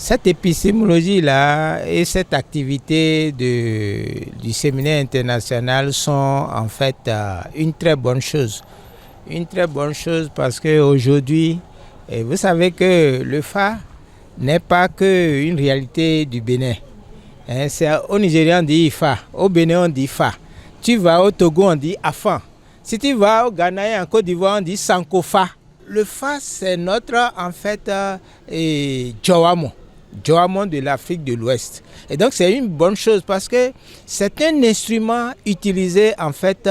Cette épistémologie-là et cette activité du séminaire international sont en fait une très bonne chose. Une très bonne chose parce qu'aujourd'hui, vous savez que le Fa n'est pas qu'une réalité du Bénin. Au Nigeria, on dit Ifa. Au Bénin, on dit Fa. Tu vas au Togo, on dit Afan. Si tu vas au Ghana et en Côte d'Ivoire, on dit Sankofa. Le Fa, c'est notre, en fait, Djawamo. Djawamo de l'Afrique de l'Ouest. Et donc, c'est une bonne chose parce que c'est un instrument utilisé, en fait,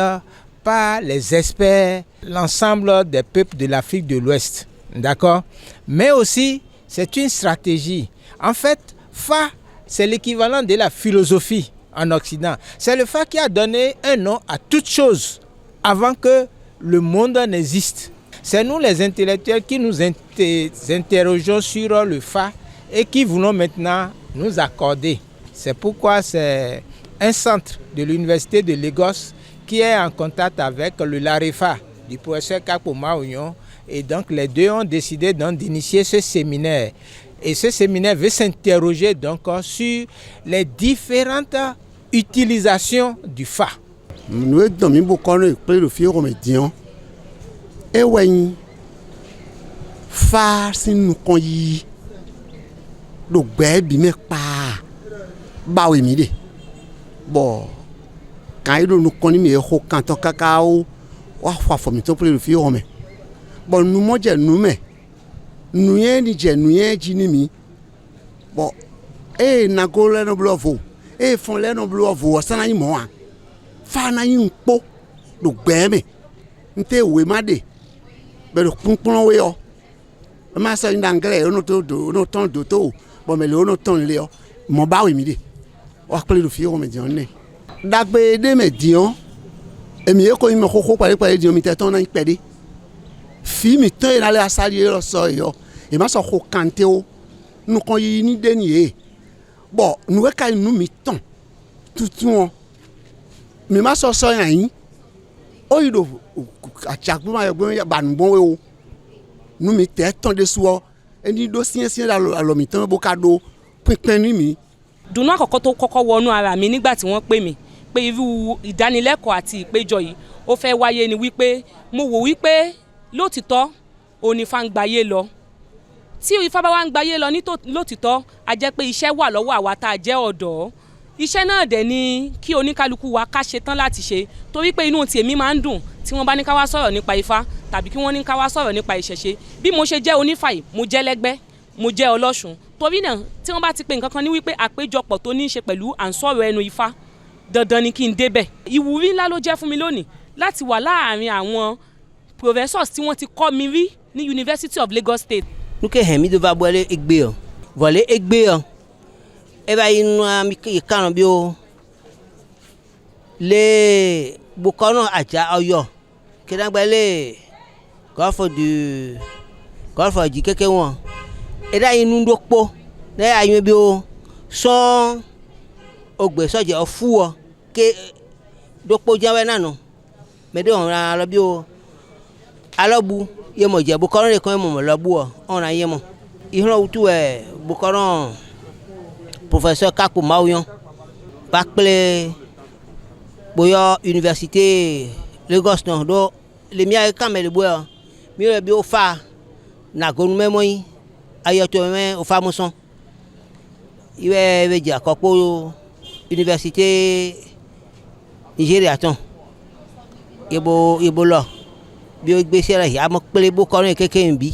par les experts, l'ensemble des peuples de l'Afrique de l'Ouest. D'accord? Mais aussi, c'est une stratégie. En fait, Fa, c'est l'équivalent de la philosophie en Occident. C'est le Fa qui a donné un nom à toute chose avant que le monde n'existe. C'est nous les intellectuels qui nous interrogeons sur le Fa et qui voulons maintenant nous accorder. C'est pourquoi c'est un centre de l'université de Lagos qui est en contact avec le LAREFA du professeur Kakpo Maounion. Et donc les deux ont décidé d'initier ce séminaire. Et ce séminaire veut s'interroger donc sur les différentes utilisations du Fa. Nous sommes beaucoup de filles et oui, Fa si nous connaissons le bébé mais pas bah oui mide bon quand il nous connaît mais au canton cacao ou à former ton pour le filles bon nous manger nous mais nous y ni nous y jinimi bon nagole no blovo font les no blovo ça na imo a Fa na yin po le bébé nte we made be le kunpon we o ma sa in anglais on ton doto bon mais le on ton le o mo ba we mi de o akple le fi o me di on ne dagbe de me di on e mi e ko mi ko pare di on mi te ton na pede fi mi ton e na le asali lo so yo e ma so ko kante o nu kon yi ni de ni e bon nu we ka nu mi ton tutu mi ma so yan o yi do achakbu ma yegbo banbon we o nu mi te ton de so eni do sien la mi ton bo kado pinpin ni mi dùnnú àkọ́kọ́ tó kọ́kọ́ wọnú ara mi nígbà tí wọ́n pè mí pé irú ìdánilẹ́kọ̀ọ́ àti ìpéjọ yìí ó fẹ́ wáyé ni wípé mo wò wípé lótìtọ́ òní Ifá ń gbayé lọ tí Ifá bá wá ń gbayé lọ ní lótìtọ́ a jẹ́ pé iṣẹ́ wà lọ́wọ́ àwa tá a jẹ́ ọ̀dọ́ iṣẹ́ náà dẹ̀ ni kí oníkálukú wa ká ṣe tán láti ṣe torí pé inú tèmi máa ń dùn tí wọ́n bá ní ká wá sọ̀rọ̀ nípa Ifá tàbí kí wọ́n ní ká wá sọ̀rọ̀ nípa ìṣẹ̀ṣe bí mo ṣe jẹ́ onífà yìí mo jẹ́ lẹ́gbẹ́ mo jẹ́ ọlọ́ṣun torí náà tí wọ́n bá ti pe nǹkan kan ní wípé àpéjọpọ̀ tó ní í ṣe pẹ̀lú à ń sọ̀rọ̀ ẹnu Ifá dandan ni kí n débẹ̀ ìwúrí ńlá ló jẹ́ fún mi lónìí láti wà láàárín àwọn professors tí wọ́n ti kọ́ mi rí ní University of Lagos State. nuke hemi do va boile egbe o vole egbe o e ba inu mi kan bi o le bukono aja Ọ̀yọ́ kedagbele golfo ji keke won e da inu dopo le ayun bi o son ogbe soje ofu o ke dopo jawe nanu me de on ra lo bi o alobu ye mo je bukono le kan mo lo bu o on ra ye mo ihun utu bukono professeur Kakpo Maounion ba ple boyo université Lagos no do le mi ay kamele boyo mi le bi o Fa na gonu memo yi ayoto me o Fa mo son iwe veji akopo université Nigeria ton yebo lo bi o gbe sere ya mo ple bo korin keke nbi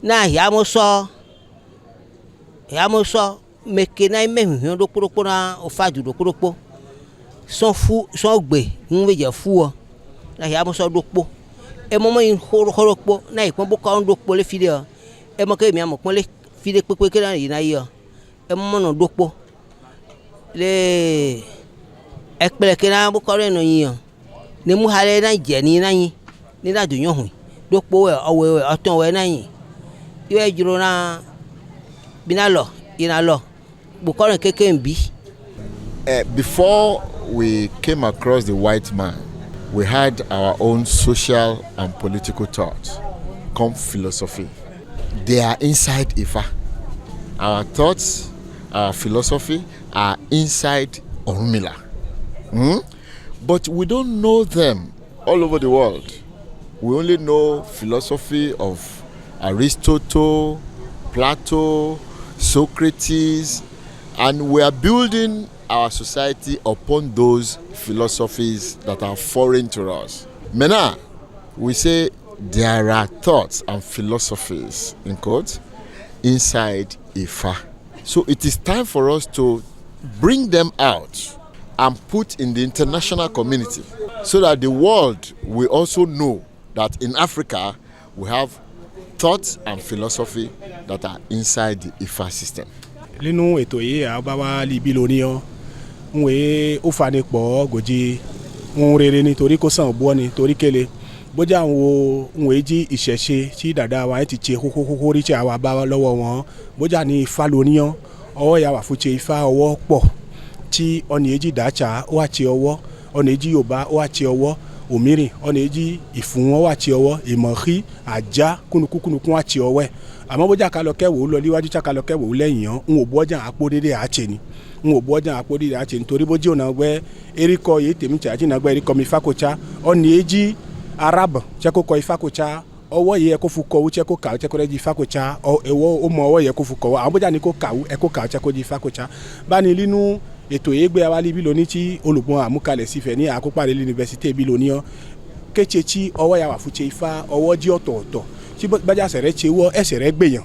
na ya mo so meke na mehun do koropo na o Fa ju do koropo son gbe nwe je fu o na ya mo so do po e mo mo in koropo na ipon bo ko do po le fide o e mo ke mi amo pon le fide pepe ke na yi na yi o e mo no do po le ekpele ke na bo ko re no yin o ni mu hale na je ni na yin ni da dunyo hun do po we owe oton we na yin iwe juro na binalo inalo bo ko ren keke nbi. Before we came across the white man, we had our own social and political thoughts, come philosophy. They are inside Ifa. our thoughts, our philosophy are inside Orunmila. But we don't know them all over the world. We only know philosophy of Aristotle, Plato, Socrates, and we are building our society upon those philosophies that are foreign to us. Mena, we say there are thoughts and philosophies, in quotes, inside Ifa. So it is time for us to bring them out and put in the international community so that the world will also know that in Africa we have thoughts and philosophy that are inside the Ifa system. Nínú ètò yìí àbá wa libi lónìí ọ nwe ó fani pọ̀ gòjì ń rere nítorí kó sàn bọ́ ni torí kele bójá àwọn nwe jí ìṣẹ̀ṣe tí dàda wa ti ṣe kókókókó rí tí àwa bá lọ́wọ́ wọn bójá ní Ifá lónìí ọ ọwọ́ ya wà fún ṣe Ifá ọwọ́ pọ̀ tí ọ̀nà èjì dàcha ó wà ṣe ọwọ́ ọ̀nà èjì Yorùbá ó wà ṣe ọwọ́ òmíràn ọ̀nà èjì ìfún wọn wà ṣe ọwọ́ ìmọ̀rí àjá kúnukúnukún wà ṣe ọwọ́ ẹ̀ àmọ́ bójá ká lọ kẹ́wò lọ níwájú ká lọ kẹ́wò lẹ́yìn yẹn ń wò bọ́jà àpò dédé àṣẹ ni ń wò bọ́jà àpò dédé àṣẹ nítorí bójú ọ̀nà gbẹ́ erékọ́ yìí tèmi tí àjìnà gbẹ́ erékọ́ mi Ifákòtsá ọ̀nà èjì arab tsẹ́kọ̀kọ́ Ifákòtsá ọwọ́ yẹ kó fún kọ́wó tsẹ́kọ̀ kàwé tsẹ́kọ̀ rẹ̀ di Ifákòtsá ẹ̀wọ́ ó mọ ọwọ́ yẹ kó fún kọ́wó àwọn bójá ni kó kàwé ẹ̀kọ́ kàwé tsẹ́kọ̀ di Ifákòtsá báni nínú ètò yégbé awálí bí lóní tí olùgbọ́n àmúkalẹ̀ sífẹ̀ ní àkópàdé l'université bí lóní ọ kétsé tí ọwọ́ yà wà fún tse Ifá ọwọ́ jí ọ̀tọ̀ọ̀tọ̀ tí bájà sẹ̀rẹ̀ tse wọ́ ẹsẹ̀ rẹ̀ gbèyàn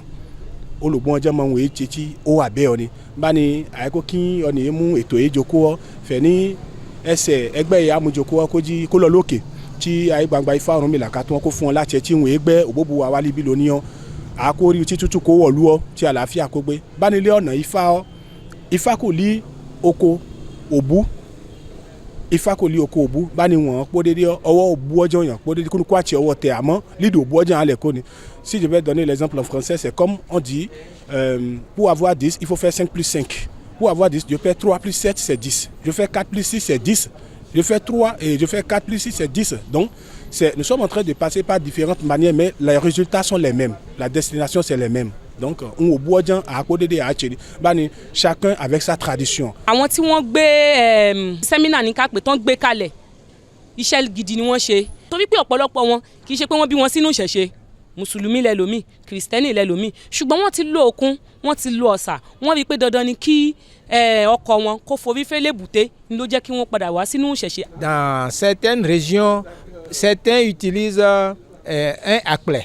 olùgbọ́n ọjọ́ máa ń wòye tse tí ó wà bẹ́ẹ̀ ọ ni báni àyẹ̀kọ́ kí ọ̀nà yẹn mú ètò yẹn jókòó ọ fẹ̀ ní ẹsẹ̀ ẹgbẹ́ yẹn amújókòó ọ kó lọ lókè tí ayé gbangba Ifá Ọ̀rúnmìlà ká tí wọ́n kó fún ọ láti ẹ tí wọ́n gbẹ́ òbóbu awálí bí lóní ọ àkórí tí tútù kó wọ̀lú ọ tí àlàáfíà kó gbé báni lé ọ̀nà Ifá kò lí oko òbú Ifá kò lí oko òbú báni wọ́n pọ́ dédé ọwọ́ òbú ọjọ́ yàn pọ́ dédé kó àti ọwọ́ tẹ àmọ́ lídìí òbú ọjọ́ yàn lẹ̀ kó ni si je vais donner l'exemple en français c'est comme on dit pour avoir 10 il faut faire 5 plus 5 pour avoir 10 je fais 3 plus 7 c'est 10 je fais 4 plus 6 c'est 10 je fais 3 et je fais 4 plus 6 c'est 10 donc nous sommes en train de passer par différentes manières mais les résultats sont les mêmes la destination c'est les mêmes donc on au bois à côté de Acheli bani chacun avec sa tradition. Àwọn tí wọ́n gbé sẹ́mínà ní kápẹ́ tán gbé kalẹ̀ iṣẹ́ gidi ni wọ́n ṣe torí pé ọ̀pọ̀lọpọ̀ wọn kì í ṣe pé wọ́n bí wọn sínú ìṣẹ̀ṣe mùsùlùmí lẹ́lòmíì kìrìsìtẹ́nì lẹ́lòmíì ṣùgbọ́n wọ́n ti lo òkun wọ́n ti lo ọ̀sà wọ́n rí i pé dandan ni kí ọkọ wọn kó forí fẹ́lẹ́ bùté ni ló jẹ́ kí wọ́n padà wá sínú ìṣẹ̀ṣe. Dans certaines régions certains utilisent un akplé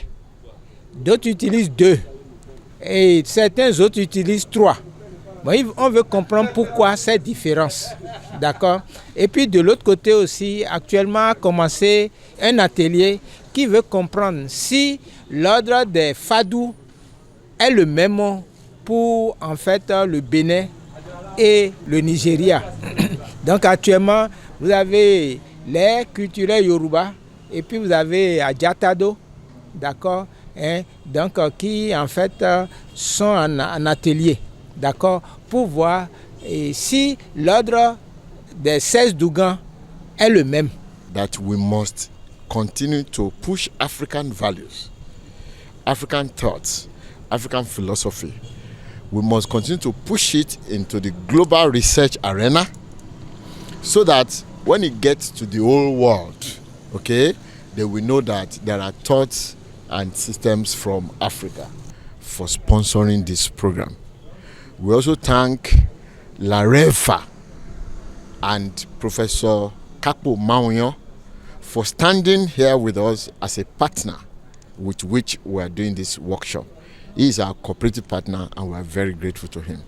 d'autres utilisent 2 et certains autres utilisent 3. Bon, on veut comprendre pourquoi cette différence, d'accord? Et puis de l'autre côté aussi, actuellement a commencé un atelier qui veut comprendre si l'ordre des Fadou est le même pour en fait le Bénin et le Nigeria. Donc actuellement, vous avez les culturels Yoruba et puis vous avez Adjatado, d'accord? Donc qui en fait sont en atelier, d'accord, pour voir si l'ordre des 16 Dougan est le même. That we must continue to push African values, African thoughts, African philosophy. We must continue to push it into the global research arena so that when it gets to the whole world, okay, they will know that there are thoughts and systems from Africa for sponsoring this program. We also thank Larefa and Professor Kapo Maunyo for standing here with us as a partner with which we are doing this workshop. He is our cooperative partner and we are very grateful to him.